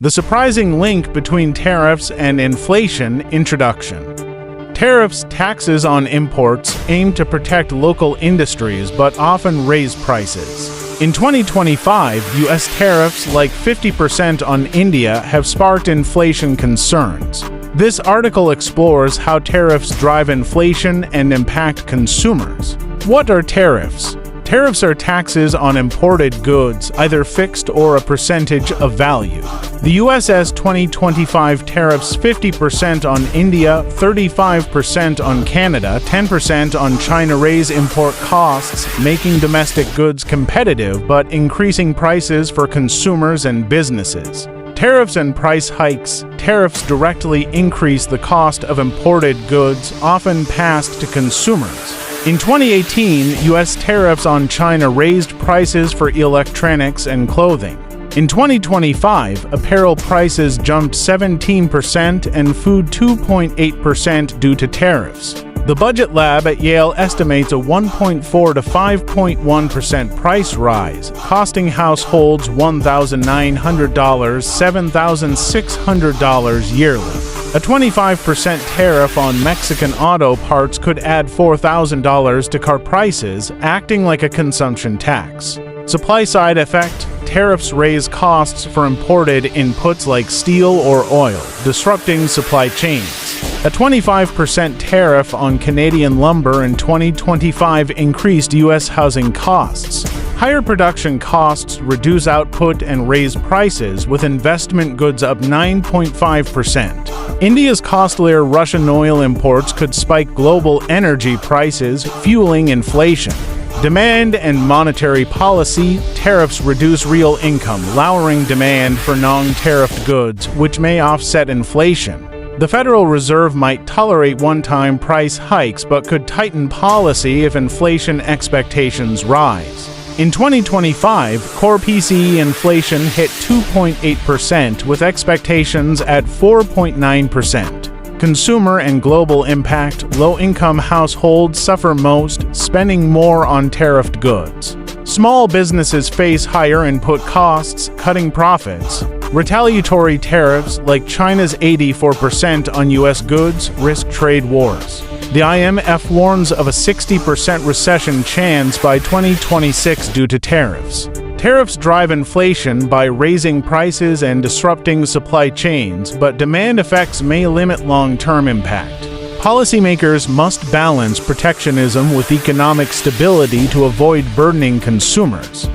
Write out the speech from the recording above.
The surprising link between tariffs and inflation. Introduction. Tariffs, taxes on imports, aim to protect local industries but often raise prices. In 2025, U.S. tariffs, like 50% on India, have sparked inflation concerns. This article explores how tariffs drive inflation and impact consumers. What are tariffs? Tariffs are taxes on imported goods, either fixed or a percentage of value. The US's 2025 tariffs 50% on India, 35% on Canada, 10% on China raise import costs, making domestic goods competitive but increasing prices for consumers and businesses. Tariffs and price hikes. Tariffs directly increase the cost of imported goods, often passed to consumers. In 2018, U.S. tariffs on China raised prices for electronics and clothing. In 2025, apparel prices jumped 17% and food 2.8% due to tariffs. The Budget Lab at Yale estimates a 1.4 to 5.1% price rise, costing households $1,900, $7,600 yearly. A 25% tariff on Mexican auto parts could add $4,000 to car prices, acting like a consumption tax. Supply-side effect. Tariffs raise costs for imported inputs like steel or oil, disrupting supply chains. A 25% tariff on Canadian lumber in 2025 increased U.S. housing costs. Higher production costs reduce output and raise prices, with investment goods up 9.5%. India's costlier Russian oil imports could spike global energy prices, fueling inflation. Demand and monetary policy. Tariffs reduce real income, lowering demand for non-tariffed goods, which may offset inflation. The Federal Reserve might tolerate one-time price hikes but could tighten policy if inflation expectations rise. In 2025, core PCE inflation hit 2.8%, with expectations at 4.9%. Consumer and global impact. Low-income households suffer most, spending more on tariffed goods. Small businesses face higher input costs, cutting profits. Retaliatory tariffs, like China's 84% on U.S. goods, risk trade wars. The IMF warns of a 60% recession chance by 2026 due to tariffs. Tariffs drive inflation by raising prices and disrupting supply chains, but demand effects may limit long-term impact. Policymakers must balance protectionism with economic stability to avoid burdening consumers.